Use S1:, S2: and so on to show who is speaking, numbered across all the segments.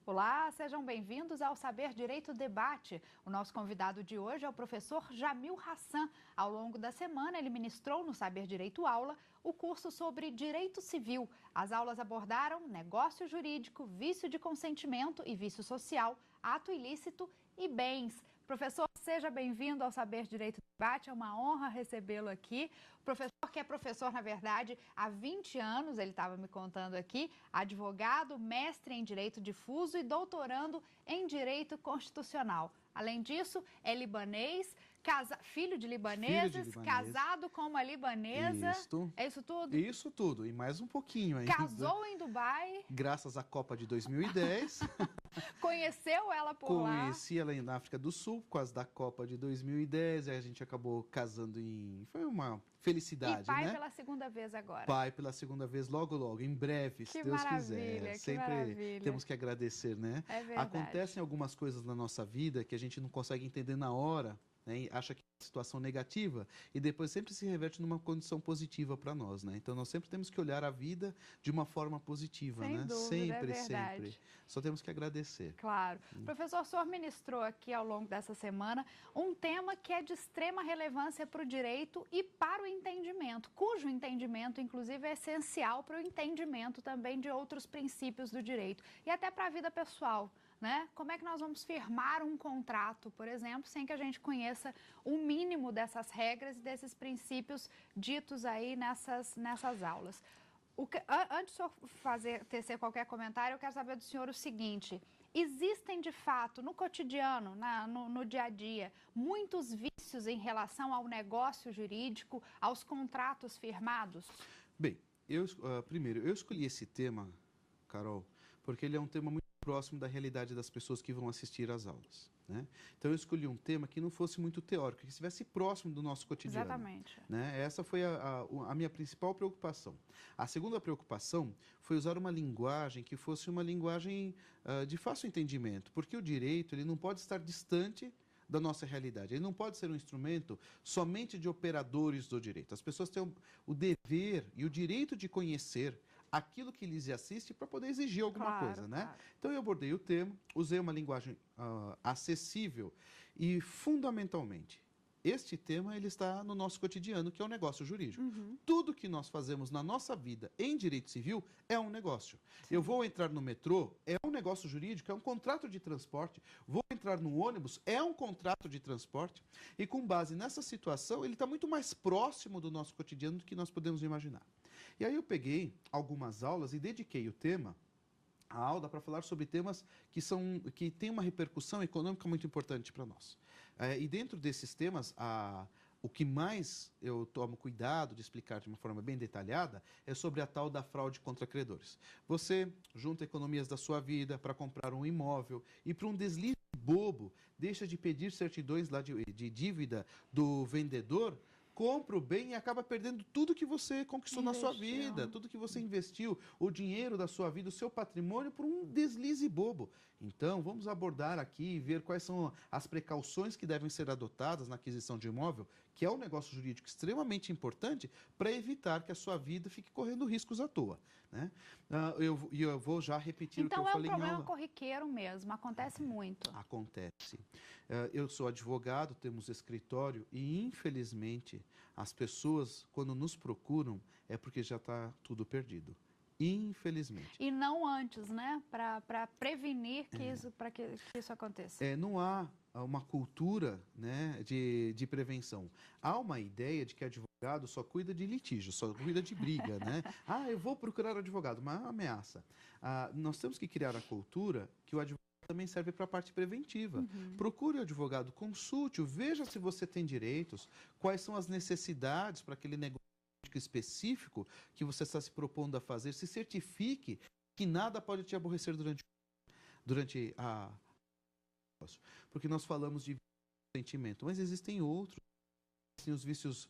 S1: Olá, sejam bem-vindos ao Saber Direito Debate. O nosso convidado de hoje é o professor Jamil Hassan. Ao longo da semana, ele ministrou no Saber Direito Aula o curso sobre Direito Civil. As aulas abordaram negócio jurídico, vício de consentimento e vício social, ato ilícito e bens. Professor, seja bem-vindo ao Saber Direito Debate, é uma honra recebê-lo aqui. O professor, que é professor, na verdade, há 20 anos, ele estava me contando aqui, advogado, mestre em Direito Difuso e doutorando em Direito Constitucional. Além disso, é libanês, filho de libaneses, casado com uma libanesa.
S2: Isto.
S1: É isso tudo?
S2: Isso tudo, e mais um pouquinho ainda.
S1: Casou em Dubai.
S2: Graças à Copa de 2010.
S1: Conheceu ela por lá?
S2: Conheci ela na África do Sul, por causa da Copa de 2010. Aí a gente acabou casando em... Foi uma felicidade,
S1: né? E pai
S2: né?
S1: pela segunda vez agora.
S2: Pai pela segunda vez, logo, em breve, se Deus quiser. Sempre temos que agradecer, né?
S1: É verdade.
S2: Acontecem algumas coisas na nossa vida que a gente não consegue entender na hora, né? E acha que é uma situação negativa e depois sempre se reverte numa condição positiva para nós, né? Então nós sempre temos que olhar a vida de uma forma positiva,
S1: sem
S2: né?
S1: Dúvida,
S2: Sempre. Só temos que agradecer.
S1: Claro. Professor, o senhor ministrou aqui ao longo dessa semana um tema que é de extrema relevância para o direito e para o entendimento, cujo entendimento, inclusive, é essencial para o entendimento também de outros princípios do direito e até para a vida pessoal. Né? Como é que nós vamos firmar um contrato, por exemplo, sem que a gente conheça o mínimo dessas regras e desses princípios ditos aí nessas aulas? Antes do senhor tecer qualquer comentário, eu quero saber do senhor o seguinte: existem de fato no cotidiano, no dia a dia, muitos vícios em relação ao negócio jurídico, aos contratos firmados?
S2: Bem, primeiro, eu escolhi esse tema, Carol, porque ele é um tema muito próximo da realidade das pessoas que vão assistir às aulas, né? Então eu escolhi um tema que não fosse muito teórico, que estivesse próximo do nosso cotidiano.
S1: Exatamente.
S2: Né? Essa foi a minha principal preocupação. A segunda preocupação foi usar uma linguagem que fosse uma linguagem de fácil entendimento, porque o direito ele não pode estar distante da nossa realidade. Ele não pode ser um instrumento somente de operadores do direito. As pessoas têm o dever e o direito de conhecer aquilo que lhes assiste para poder exigir alguma coisa, né?
S1: Claro.
S2: Então eu abordei o tema, usei uma linguagem acessível e, fundamentalmente, este tema ele está no nosso cotidiano, que é o negócio jurídico. Tudo que nós fazemos na nossa vida em direito civil é um negócio. Sim. Eu vou entrar no metrô, é um negócio jurídico, é um contrato de transporte. Vou entrar no ônibus, é um contrato de transporte. E com base nessa situação, ele está muito mais próximo do nosso cotidiano do que nós podemos imaginar. E aí eu peguei algumas aulas e dediquei o tema, a aula, para falar sobre temas que têm uma repercussão econômica muito importante para nós. E dentro desses temas, o que mais eu tomo cuidado de explicar de uma forma bem detalhada é sobre a tal da fraude contra credores. Você junta economias da sua vida para comprar um imóvel e, por um deslize bobo, deixa de pedir certidões lá de dívida do vendedor, compra o bem e acaba perdendo tudo que você conquistou na sua vida, tudo que você investiu, o dinheiro da sua vida, o seu patrimônio, por um deslize bobo. Então, vamos abordar aqui e ver quais são as precauções que devem ser adotadas na aquisição de imóvel, que é um negócio jurídico extremamente importante para evitar que a sua vida fique correndo riscos à toa, né? Eu vou já repetir
S1: então,
S2: o que eu falei em aula.
S1: Então é um problema corriqueiro mesmo, acontece muito.
S2: Acontece. Eu sou advogado, temos escritório e, infelizmente, as pessoas, quando nos procuram, é porque já está tudo perdido. Infelizmente.
S1: E não antes, né? Para prevenir que isso aconteça.
S2: Não há uma cultura, né, de prevenção. Há uma ideia de que advogado só cuida de litígio, só cuida de briga, né? Eu vou procurar advogado, uma ameaça. Nós temos que criar a cultura que o advogado também serve para a parte preventiva. Procure o advogado, consulte-o, veja se você tem direitos, quais são as necessidades para aquele negócio específico que você está se propondo a fazer, se certifique que nada pode te aborrecer durante a porque nós falamos de sentimento, mas existem outros, existem os vícios,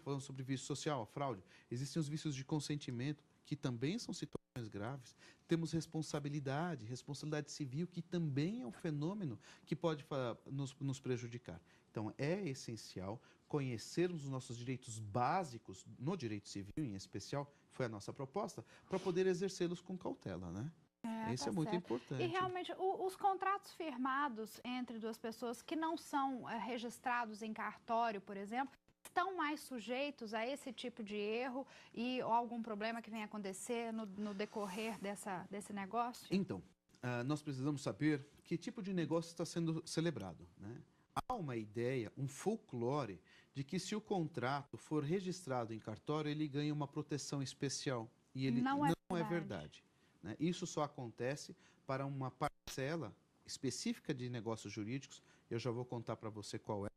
S2: falando sobre vício social, a fraude, existem os vícios de consentimento, que também são situações graves. Temos responsabilidade civil, que também é um fenômeno que pode nos prejudicar. Então, é essencial conhecermos os nossos direitos básicos, no direito civil em especial, foi a nossa proposta, para poder exercê-los com cautela, né? Isso
S1: tá
S2: é muito
S1: certo.
S2: importante.
S1: E realmente, os contratos firmados entre duas pessoas que não são registrados em cartório, por exemplo, estão mais sujeitos a esse tipo de erro ou algum problema que venha acontecer no decorrer desse negócio?
S2: Então, nós precisamos saber que tipo de negócio está sendo celebrado, né? Há uma ideia, um folclore, de que se o contrato for registrado em cartório, ele ganha uma proteção especial. E ele
S1: Não
S2: é verdade, né? Isso só acontece para uma parcela específica de negócios jurídicos. Eu já vou contar para você qual é,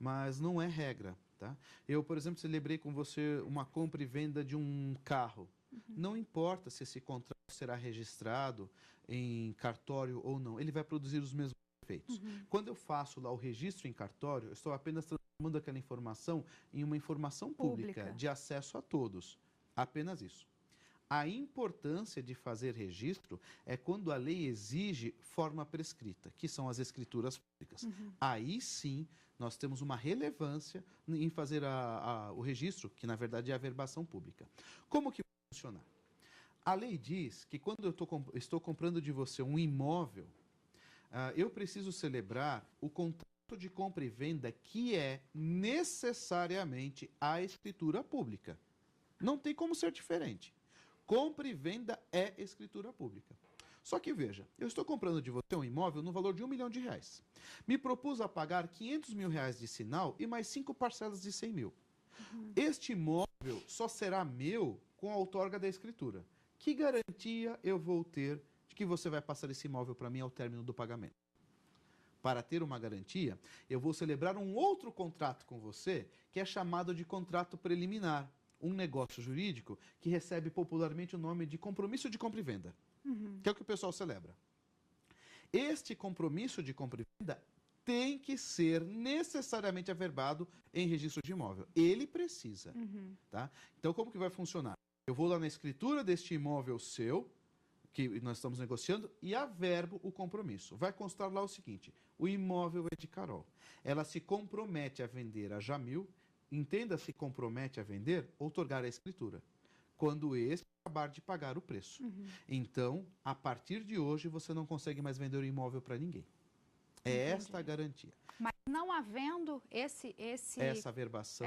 S2: mas não é regra, tá? Eu, por exemplo, celebrei com você uma compra e venda de um carro. Não importa se esse contrato será registrado em cartório ou não, ele vai produzir os mesmos efeitos. Quando eu faço lá o registro em cartório, eu estou apenas transformando aquela informação em uma informação pública, de acesso a todos. Apenas isso. A importância de fazer registro é quando a lei exige forma prescrita, que são as escrituras públicas. Aí sim, nós temos uma relevância em fazer o registro, que na verdade é a averbação pública. Como que vai funcionar? A lei diz que quando eu estou comprando de você um imóvel, eu preciso celebrar o contrato de compra e venda que é necessariamente a escritura pública. Não tem como ser diferente. Compra e venda é escritura pública. Só que veja, eu estou comprando de você um imóvel no valor de R$1 milhão. Me propus a pagar R$500 mil de sinal e mais 5 parcelas de 100 mil. Este imóvel só será meu com a outorga da escritura. Que garantia eu vou ter de que você vai passar esse imóvel para mim ao término do pagamento? Para ter uma garantia, eu vou celebrar um outro contrato com você, que é chamado de contrato preliminar. Um negócio jurídico que recebe popularmente o nome de compromisso de compra e venda, que é o que o pessoal celebra. Este compromisso de compra e venda tem que ser necessariamente averbado em registro de imóvel. Ele precisa. Tá? Então, como que vai funcionar? Eu vou lá na escritura deste imóvel seu, que nós estamos negociando, e averbo o compromisso. Vai constar lá o seguinte: o imóvel é de Carol. Ela se compromete a vender a Jamil. Entenda, se compromete a vender, outorgar a escritura, quando este acabar de pagar o preço. Então, a partir de hoje, você não consegue mais vender o imóvel para ninguém. É esta a garantia.
S1: Mas não havendo
S2: essa averbação,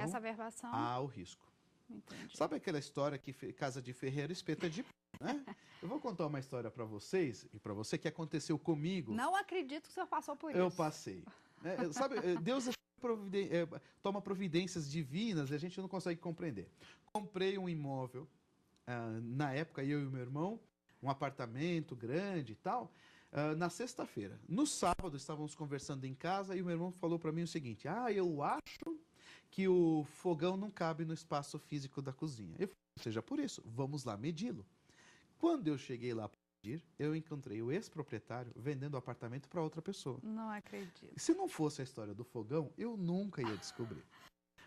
S2: há o risco.
S1: Entendi.
S2: Sabe aquela história que casa de ferreiro espeta de pau, né? Eu vou contar uma história para vocês e para você que aconteceu comigo.
S1: Não acredito que o senhor passou por isso.
S2: Eu passei. Sabe, Deus toma providências divinas e a gente não consegue compreender. Comprei um imóvel, na época eu e o meu irmão, um apartamento grande e tal, na sexta-feira. No sábado estávamos conversando em casa e o meu irmão falou para mim o seguinte: eu acho que o fogão não cabe no espaço físico da cozinha. Eu falei: seja por isso, vamos lá medi-lo. Quando eu cheguei lá, eu encontrei o ex-proprietário vendendo o apartamento para outra pessoa.
S1: Não acredito.
S2: Se não fosse a história do fogão, eu nunca ia descobrir.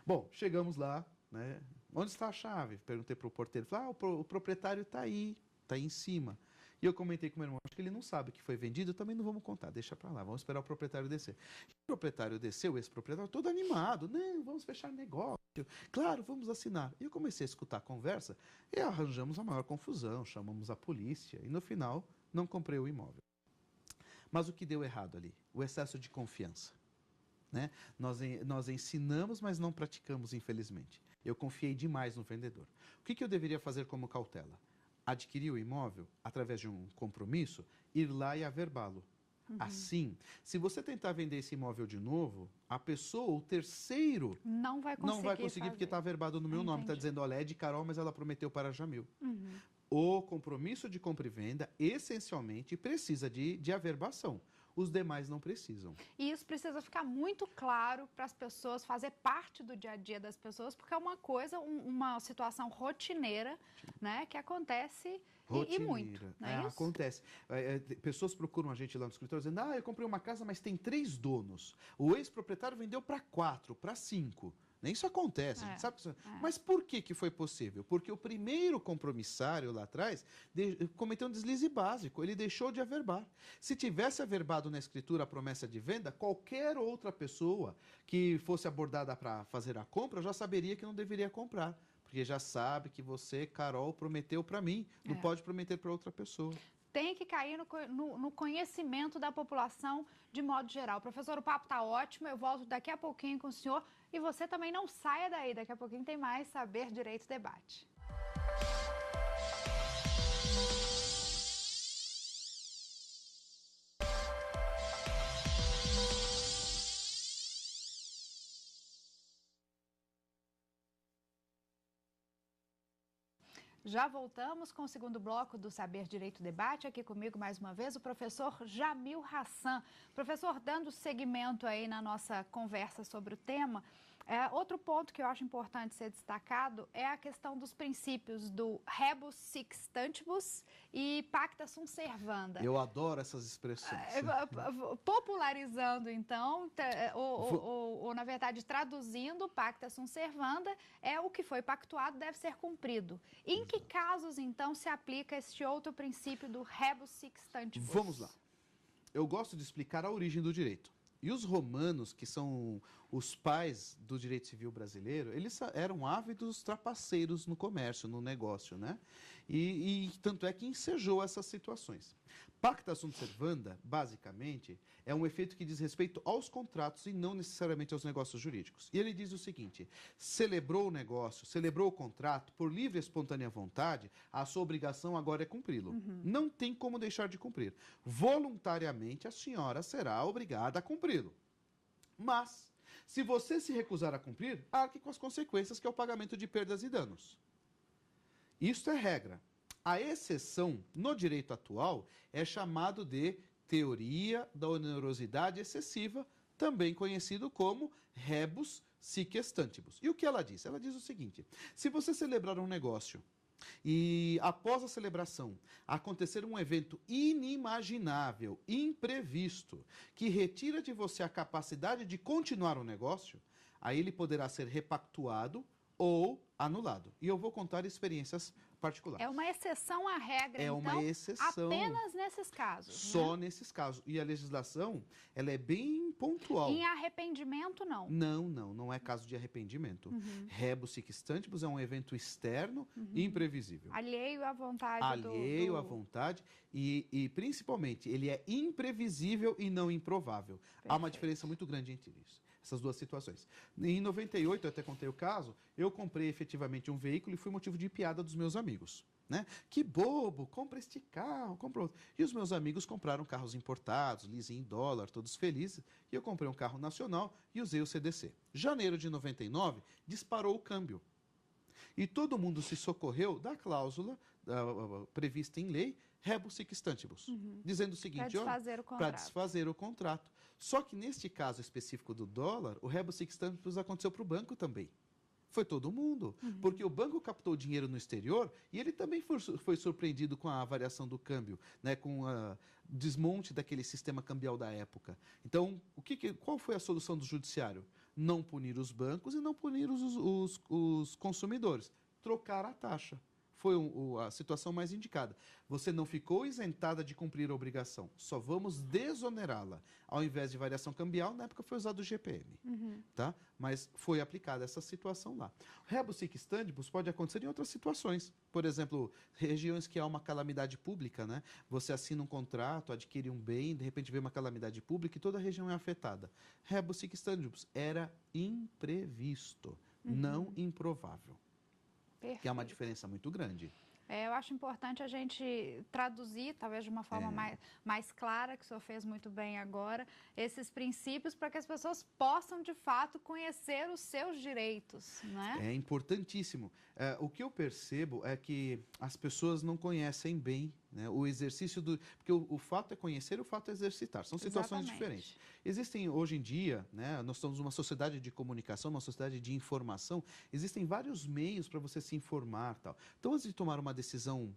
S2: Bom, chegamos lá, né? Onde está a chave? Perguntei para o porteiro. Falei: o proprietário está aí em cima. E eu comentei com o meu irmão: acho que ele não sabe que foi vendido, também não vamos contar, deixa para lá, vamos esperar o proprietário descer. O proprietário desceu, o ex-proprietário, todo animado: não, vamos fechar negócio, claro, vamos assinar. E eu comecei a escutar a conversa e arranjamos a maior confusão, chamamos a polícia e no final não comprei o imóvel. Mas o que deu errado ali? O excesso de confiança. Né? Nós ensinamos, mas não praticamos, infelizmente. Eu confiei demais no vendedor. O que eu deveria fazer como cautela? Adquirir o imóvel através de um compromisso, ir lá e averbá-lo. Assim, se você tentar vender esse imóvel de novo, a pessoa, o terceiro,
S1: não vai conseguir
S2: porque está averbado no meu nome. Está dizendo: olha, é de Carol, mas ela prometeu para Jamil. O compromisso de compra e venda, essencialmente, precisa de averbação. Os demais não precisam.
S1: E isso precisa ficar muito claro para as pessoas, fazer parte do dia a dia das pessoas, porque é uma coisa, uma situação rotineira, né, que acontece e muito. Não é isso?
S2: Acontece. Pessoas procuram a gente lá no escritório dizendo: eu comprei uma casa, mas tem 3 donos. O ex-proprietário vendeu para 4, para 5. Isso acontece, a gente sabe que Mas por que foi possível? Porque o primeiro compromissário lá atrás cometeu um deslize básico, ele deixou de averbar. Se tivesse averbado na escritura a promessa de venda, qualquer outra pessoa que fosse abordada para fazer a compra já saberia que não deveria comprar. Porque já sabe que você, Carol, prometeu para mim, não pode prometer para outra pessoa.
S1: tem que cair no conhecimento da população de modo geral. Professor, o papo está ótimo, eu volto daqui a pouquinho com o senhor e você também não saia daí, daqui a pouquinho tem mais Saber Direito Debate. Já voltamos com o segundo bloco do Saber Direito Debate. Aqui comigo, mais uma vez, o professor Jamil Hassan. Professor, dando seguimento aí na nossa conversa sobre o tema, outro ponto que eu acho importante ser destacado é a questão dos princípios do rebus sic stantibus e pacta sunt servanda.
S2: Eu adoro essas expressões.
S1: Popularizando, então, ou na verdade, traduzindo, pacta sunt servanda é o que foi pactuado deve ser cumprido. Em que casos, então, se aplica este outro princípio do rebus sic stantibus?
S2: Vamos lá. Eu gosto de explicar a origem do direito. E os romanos, que são os pais do direito civil brasileiro, eles eram ávidos trapaceiros no comércio, no negócio, né? E tanto é que ensejou essas situações. Pacta sunt servanda, basicamente, é um efeito que diz respeito aos contratos e não necessariamente aos negócios jurídicos. E ele diz o seguinte: celebrou o negócio, celebrou o contrato, por livre e espontânea vontade, a sua obrigação agora é cumpri-lo. Não tem como deixar de cumprir. Voluntariamente, a senhora será obrigada a cumpri-lo. Mas, se você se recusar a cumprir, arque com as consequências, que é o pagamento de perdas e danos. Isso é regra. A exceção, no direito atual, é chamado de teoria da onerosidade excessiva, também conhecido como rebus sic stantibus. E o que ela diz? Ela diz o seguinte: se você celebrar um negócio e, após a celebração, acontecer um evento inimaginável, imprevisto, que retira de você a capacidade de continuar o negócio, aí ele poderá ser repactuado ou anulado. E eu vou contar experiências particulares.
S1: É uma exceção à regra,
S2: então, uma exceção,
S1: apenas nesses casos.
S2: Só nesses casos. E a legislação, ela é bem pontual.
S1: Em arrependimento, não?
S2: Não é caso de arrependimento. Rebus sic stantibus é um evento externo e imprevisível.
S1: Alheio à vontade
S2: à vontade e, principalmente, ele é imprevisível e não improvável. Perfeito. Há uma diferença muito grande entre isso. Essas duas situações. Em 98, eu até contei o caso, eu comprei efetivamente um veículo e fui motivo de piada dos meus amigos. Né? Que bobo, compra este carro, compra outro. E os meus amigos compraram carros importados, leasing em dólar, todos felizes. E eu comprei um carro nacional e usei o CDC. Janeiro de 99, disparou o câmbio. E todo mundo se socorreu da cláusula prevista em lei, rebus sic stantibus, dizendo o seguinte: para desfazer o contrato. Só que neste caso específico do dólar, o rebus sic stantibus aconteceu para o banco também. Foi todo mundo, porque o banco captou dinheiro no exterior e ele também foi surpreendido com a variação do câmbio, né, com o desmonte daquele sistema cambial da época. Então, qual foi a solução do judiciário? Não punir os bancos e não punir os consumidores. Trocar a taxa. Foi a situação mais indicada. Você não ficou isentada de cumprir a obrigação, só vamos desonerá-la. Ao invés de variação cambial, na época foi usado o GPM. Tá? Mas foi aplicada essa situação lá. O rebus sic stantibus pode acontecer em outras situações. Por exemplo, regiões que há uma calamidade pública, né? Você assina um contrato, adquire um bem, de repente vem uma calamidade pública e toda a região é afetada. Rebus sic stantibus era imprevisto, não improvável.
S1: Perfeito.
S2: Que é uma diferença muito grande.
S1: Eu acho importante a gente traduzir, talvez de uma forma mais clara, que o senhor fez muito bem agora, esses princípios para que as pessoas possam, de fato, conhecer os seus direitos, né?
S2: É importantíssimo. O que eu percebo é que as pessoas não conhecem bem, né, o exercício do... Porque o fato é conhecer, o fato é exercitar. São situações diferentes. Existem, hoje em dia, né, nós estamos numa sociedade de comunicação, uma sociedade de informação, existem vários meios para você se informar. Tal. Então, antes de tomar uma decisão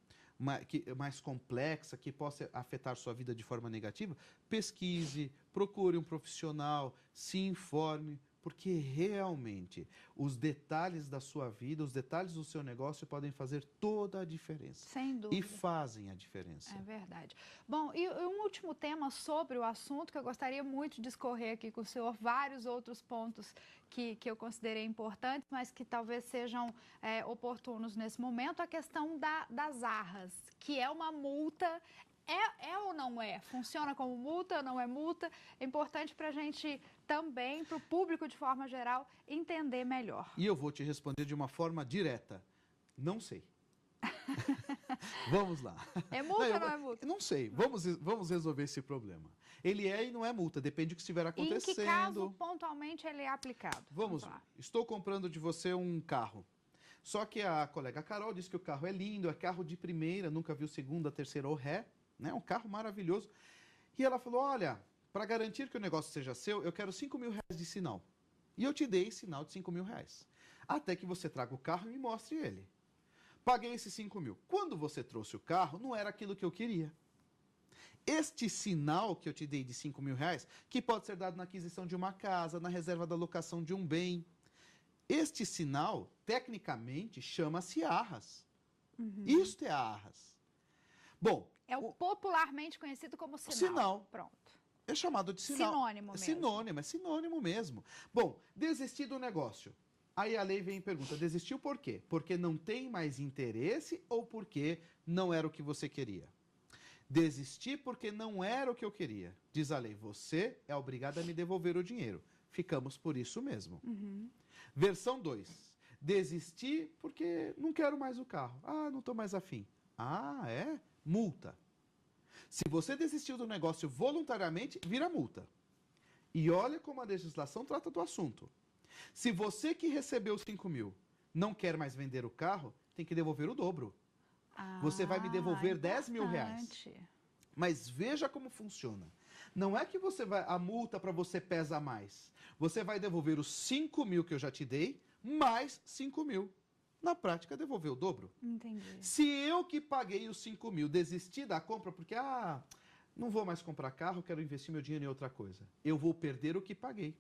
S2: mais complexa, que possa afetar sua vida de forma negativa, pesquise, procure um profissional, se informe, porque realmente os detalhes da sua vida, os detalhes do seu negócio podem fazer toda a diferença.
S1: Sem dúvida.
S2: E fazem a diferença.
S1: É verdade. Bom, e um último tema sobre o assunto que eu gostaria muito de discorrer aqui com o senhor, vários outros pontos que eu considerei importantes, mas que talvez sejam oportunos nesse momento, a questão das arras, que é uma multa é ou não é? Funciona como multa ou não é multa? É importante para a gente também, para o público de forma geral, entender melhor.
S2: E eu vou te responder de uma forma direta. Não sei. Vamos lá.
S1: É multa ou não é multa?
S2: Não sei. Vamos resolver esse problema. Ele é e não é multa, depende do que estiver acontecendo.
S1: Em que caso, pontualmente, ele é aplicado?
S2: Vamos lá. Estou comprando de você um carro. Só que a colega Carol disse que o carro é lindo, é carro de primeira, nunca viu segunda, terceira ou ré, né? Um carro maravilhoso. E ela falou, olha, para garantir que o negócio seja seu, eu quero 5 mil reais de sinal. E eu te dei sinal de 5 mil reais. Até que você traga o carro e me mostre ele. Paguei esses 5 mil. Quando você trouxe o carro, não era aquilo que eu queria. Este sinal que eu te dei de 5 mil reais, que pode ser dado na aquisição de uma casa, na reserva da locação de um bem, este sinal, tecnicamente, chama-se arras. Isto é arras. Bom...
S1: É o popularmente conhecido como sinal.
S2: Sinal.
S1: Pronto.
S2: É chamado de sinal.
S1: Sinônimo mesmo.
S2: É sinônimo mesmo. Bom, desistir do negócio. Aí a lei vem e pergunta, desistiu por quê? Porque não tem mais interesse ou porque não era o que você queria? Desisti porque não era o que eu queria. Diz a lei, você é obrigado a me devolver o dinheiro. Ficamos por isso mesmo. Versão 2. Desisti porque não quero mais o carro. Ah, não estou mais afim. Ah, é? Multa. Se você desistiu do negócio voluntariamente, vira multa. E olha como a legislação trata do assunto. Se você que recebeu os 5 mil não quer mais vender o carro, tem que devolver o dobro. Você vai me devolver 10 mil reais. Mas veja como funciona. Não é que a multa para você pesa mais. Você vai devolver os 5 mil que eu já te dei, mais 5 mil. Na prática, devolver o dobro.
S1: Entendi.
S2: Se eu que paguei os 5 mil desisti da compra porque, não vou mais comprar carro, quero investir meu dinheiro em outra coisa. Eu vou perder o que paguei.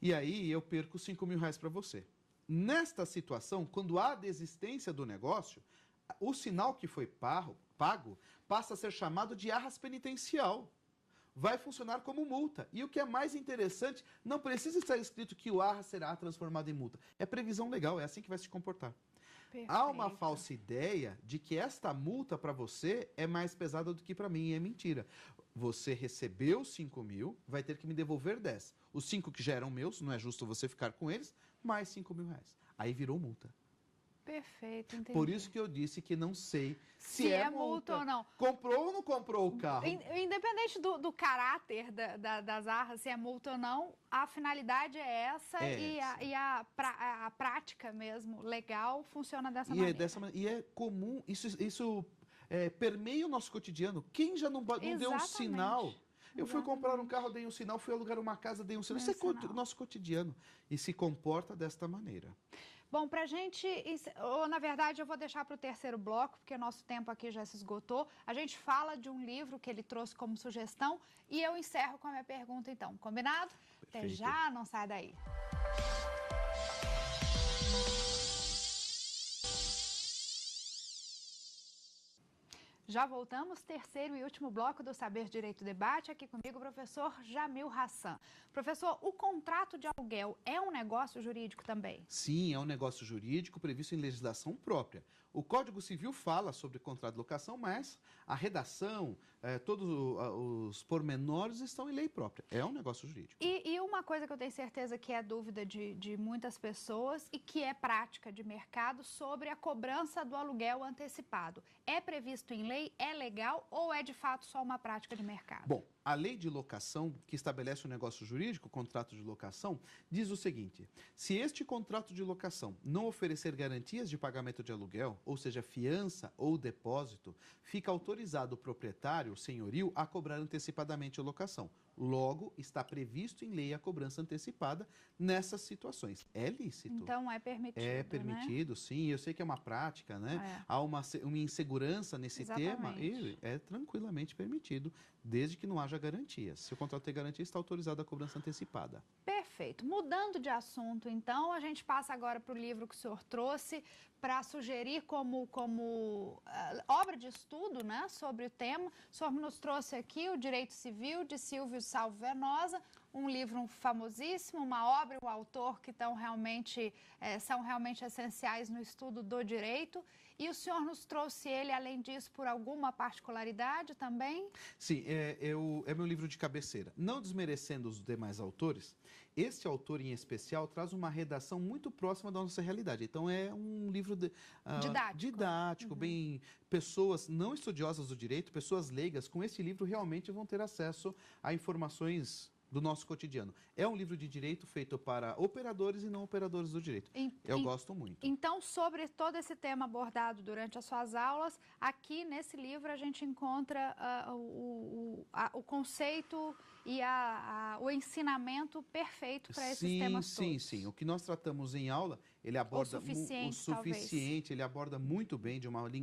S2: E aí eu perco 5 mil reais para você. Nesta situação, quando há desistência do negócio, o sinal que foi pago passa a ser chamado de arras penitencial. Vai funcionar como multa. E o que é mais interessante, não precisa estar escrito que o arras será transformado em multa. É previsão legal, é assim que vai se comportar.
S1: Perfeito.
S2: Há uma falsa ideia de que esta multa para você é mais pesada do que para mim, e é mentira. Você recebeu 5 mil, vai ter que me devolver 10. Os 5 que já eram meus, não é justo você ficar com eles, mais 5 mil reais. Aí virou multa.
S1: Perfeito, entendi.
S2: Por isso que eu disse que não sei
S1: se é multa ou não.
S2: Comprou ou não comprou o carro?
S1: Independente do caráter das arras, se é multa ou não, a finalidade é essa e a prática mesmo, legal, funciona dessa maneira.
S2: E é comum, isso permeia o nosso cotidiano. Quem já não deu um sinal? Eu fui comprar um carro, dei um sinal, fui alugar uma casa, dei um sinal. Isso é o nosso cotidiano e se comporta desta maneira.
S1: Bom, para a gente, ou na verdade eu vou deixar para o terceiro bloco, porque nosso tempo aqui já se esgotou. A gente fala de um livro que ele trouxe como sugestão e eu encerro com a minha pergunta então. Combinado?
S2: Perfeito.
S1: Até já, não sai daí. Já voltamos, terceiro e último bloco do Saber Direito Debate, aqui comigo o professor Jamil Hassan. Professor, o contrato de aluguel é um negócio jurídico também?
S2: Sim, é um negócio jurídico previsto em legislação própria. O Código Civil fala sobre contrato de locação, mas a redação, todos os pormenores estão em lei própria. É um negócio jurídico.
S1: E uma coisa que eu tenho certeza que é dúvida de muitas pessoas e que é prática de mercado sobre a cobrança do aluguel antecipado. É previsto em lei? É legal ou é de fato só uma prática de mercado?
S2: Bom, a lei de locação, que estabelece o negócio jurídico, o contrato de locação, diz o seguinte: se este contrato de locação não oferecer garantias de pagamento de aluguel, ou seja, fiança ou depósito, fica autorizado o proprietário, o senhorio, a cobrar antecipadamente a locação. Logo, está previsto em lei a cobrança antecipada nessas situações. É lícito.
S1: Então, é permitido,
S2: É permitido, né? Sim. Eu sei que é uma prática, né?
S1: É.
S2: Há uma insegurança nesse tema e é tranquilamente permitido, desde que não haja garantias. Se o contrato tem garantia, está autorizado a cobrança antecipada.
S1: Perfeito. Mudando de assunto, então, a gente passa agora para o livro que o senhor trouxe para sugerir como obra de estudo, né, sobre o tema. O senhor nos trouxe aqui o Direito Civil, de Silvio Salvo Venosa, um livro famosíssimo, uma obra, um autor que são realmente essenciais no estudo do direito. E o senhor nos trouxe ele, além disso, por alguma particularidade também?
S2: Sim, é meu livro de cabeceira. Não desmerecendo os demais autores, este autor em especial traz uma redação muito próxima da nossa realidade. Então é um livro didático, bem... Pessoas não estudiosas do direito, pessoas leigas, com esse livro realmente vão ter acesso a informações do nosso cotidiano. É um livro de direito feito para operadores e não operadores do direito. Eu gosto muito.
S1: Então, sobre todo esse tema abordado durante as suas aulas, aqui nesse livro a gente encontra o conceito e o ensinamento perfeito para esses temas todos.
S2: Sim. O que nós tratamos em aula, ele aborda o suficiente, ele aborda muito bem,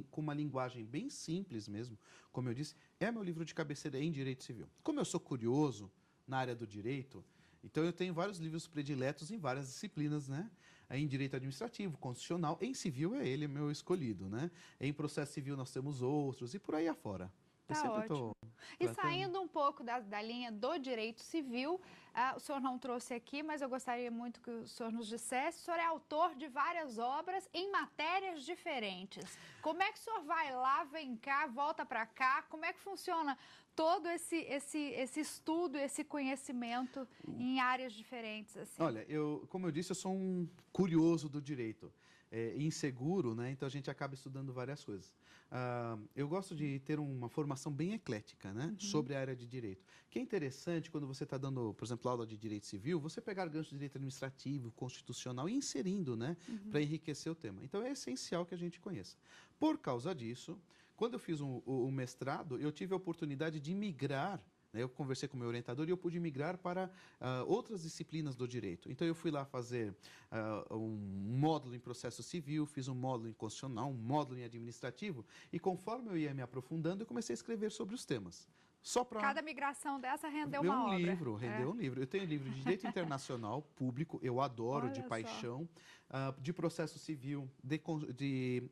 S2: com uma linguagem bem simples mesmo. Como eu disse, é meu livro de cabeceira em direito civil. Como eu sou curioso na área do direito, então eu tenho vários livros prediletos em várias disciplinas, né? Em direito administrativo, constitucional, em civil ele é meu escolhido, né? Em processo civil nós temos outros e por aí afora.
S1: Tá ótimo. E saindo um pouco da linha do direito civil, o senhor não trouxe aqui, mas eu gostaria muito que o senhor nos dissesse, o senhor é autor de várias obras em matérias diferentes. Como é que o senhor vai lá, vem cá, volta para cá? Como é que funciona todo esse estudo, esse conhecimento em áreas diferentes? Assim?
S2: Olha, como eu disse, eu sou um curioso do direito. Inseguro, né? Então a gente acaba estudando várias coisas. Eu gosto de ter uma formação bem eclética, né? Sobre a área de direito. Que é interessante quando você está dando, por exemplo, aula de direito civil, você pegar gancho de direito administrativo, constitucional e inserindo, né? Para enriquecer o tema. Então é essencial que a gente conheça. Por causa disso, quando eu fiz o mestrado, eu tive a oportunidade de migrar. Eu conversei com o meu orientador e eu pude migrar para outras disciplinas do direito. Então, eu fui lá fazer um módulo em processo civil, fiz um módulo em constitucional, um módulo em administrativo, e conforme eu ia me aprofundando, eu comecei a escrever sobre os temas.
S1: Cada migração dessa rendeu uma obra.
S2: Rendeu um livro. Eu tenho livro de direito internacional, público, eu adoro, de paixão, de processo civil, de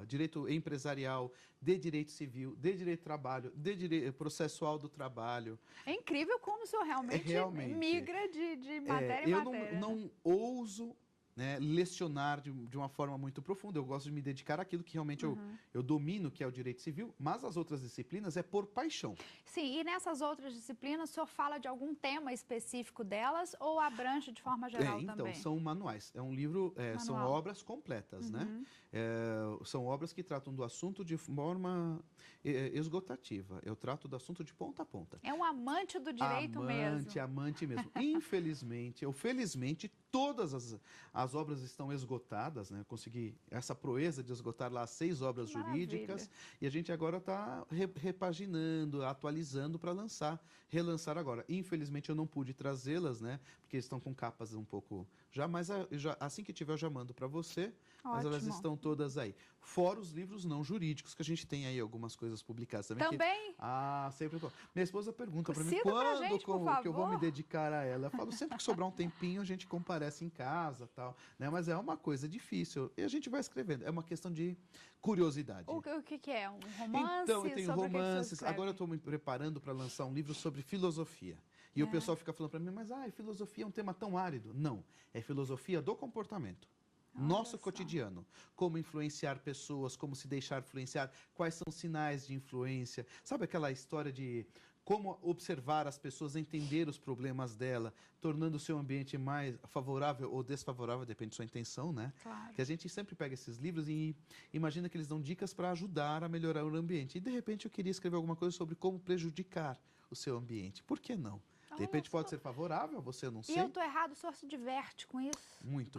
S2: direito empresarial, de direito civil, de direito do trabalho, de direito processual do trabalho.
S1: É incrível como o senhor realmente migra de matéria em matéria.
S2: Eu não ouso, né, lecionar de uma forma muito profunda. Eu gosto de me dedicar àquilo que realmente eu domino, que é o direito civil, mas as outras disciplinas é por paixão.
S1: Sim, e nessas outras disciplinas, o senhor fala de algum tema específico delas ou abrange de forma geral
S2: então,
S1: também?
S2: São manuais. É um livro, são obras completas, né? São obras que tratam do assunto de forma esgotativa. Eu trato do assunto de ponta a ponta.
S1: É um amante do direito mesmo.
S2: Amante mesmo. Infelizmente, ou felizmente, todas as obras estão esgotadas, né? Eu consegui essa proeza de esgotar lá 6 obras jurídicas e a gente agora está repaginando, atualizando para relançar agora. Infelizmente eu não pude trazê-las, né? Porque estão com capas um pouco mas assim que tiver eu já mando para você.
S1: Ótimo.
S2: Mas elas estão todas aí. Fora os livros não jurídicos, que a gente tem aí algumas coisas publicadas também.
S1: Também?
S2: Sempre estou. Minha esposa pergunta para mim quando que eu vou me dedicar a ela. Eu falo, sempre que sobrar um tempinho, a gente comparece em casa, tal, né? Mas é uma coisa difícil. E a gente vai escrevendo. É uma questão de curiosidade.
S1: O que é? Um romance?
S2: Então, eu tenho romances. Agora eu estou me preparando para lançar um livro sobre filosofia. E o pessoal fica falando para mim, mas filosofia é um tema tão árido. Não, é filosofia do comportamento. Nosso cotidiano, como influenciar pessoas, como se deixar influenciar, quais são os sinais de influência. Sabe aquela história de como observar as pessoas, entender os problemas dela, tornando o seu ambiente mais favorável ou desfavorável, depende da sua intenção, né?
S1: Claro.
S2: Que a gente sempre pega esses livros e imagina que eles dão dicas para ajudar a melhorar o ambiente. E de repente eu queria escrever alguma coisa sobre como prejudicar o seu ambiente. Por que não? De repente pode ser favorável a você, eu não sei.
S1: E eu estou errado, o senhor se diverte com isso?
S2: Muito.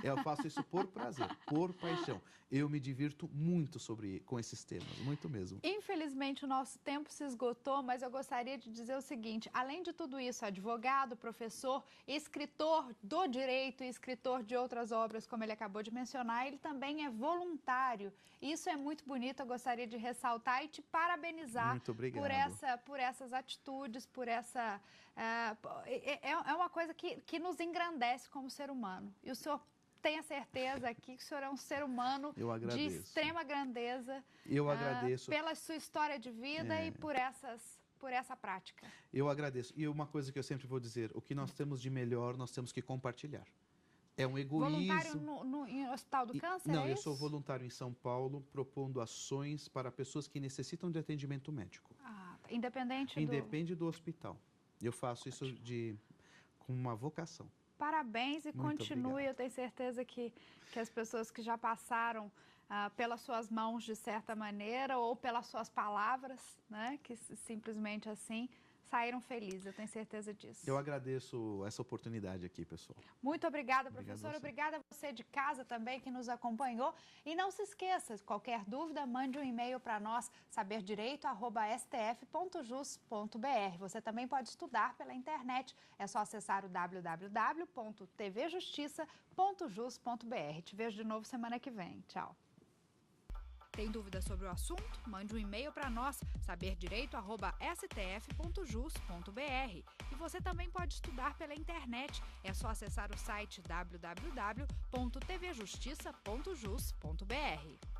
S2: Eu faço isso por prazer, por paixão. Eu me divirto muito com esses temas, muito mesmo.
S1: Infelizmente, o nosso tempo se esgotou, mas eu gostaria de dizer o seguinte, além de tudo isso, advogado, professor, escritor do direito e escritor de outras obras, como ele acabou de mencionar, ele também é voluntário. Isso é muito bonito, eu gostaria de ressaltar e te parabenizar
S2: muito obrigado.
S1: por essas atitudes, por essa... É uma coisa que nos engrandece como ser humano. E o senhor tenha certeza aqui que o senhor é um ser humano de extrema grandeza.
S2: Eu agradeço.
S1: Pela sua história de vida e por essa prática.
S2: Eu agradeço. E uma coisa que eu sempre vou dizer, o que nós temos de melhor, nós temos que compartilhar. É um egoísmo.
S1: Voluntário em Hospital do Câncer,
S2: Não,
S1: é
S2: eu
S1: isso?
S2: sou voluntário em São Paulo, propondo ações para pessoas que necessitam de atendimento médico.
S1: Ah, tá. Independente
S2: Independe do hospital. Eu faço isso com uma vocação.
S1: Parabéns e
S2: Muito
S1: continue.
S2: obrigado.
S1: Eu tenho certeza que as pessoas que já passaram pelas suas mãos, de certa maneira, ou pelas suas palavras, né, que simplesmente assim saíram felizes. Eu tenho certeza disso.
S2: Eu agradeço essa oportunidade aqui, pessoal.
S1: Muito obrigada,
S2: Obrigado
S1: professora.
S2: a você.
S1: Obrigada a você de casa também que nos acompanhou. E não se esqueça, qualquer dúvida, mande um e-mail para nós, saberdireito@stf.jus.br. Você também pode estudar pela internet. É só acessar o www.tvjustiça.jus.br. Te vejo de novo semana que vem. Tchau. Tem dúvida sobre o assunto? Mande um e-mail para nós, saberdireito@stf.jus.br. E você também pode estudar pela internet. É só acessar o site www.tvjustiça.jus.br.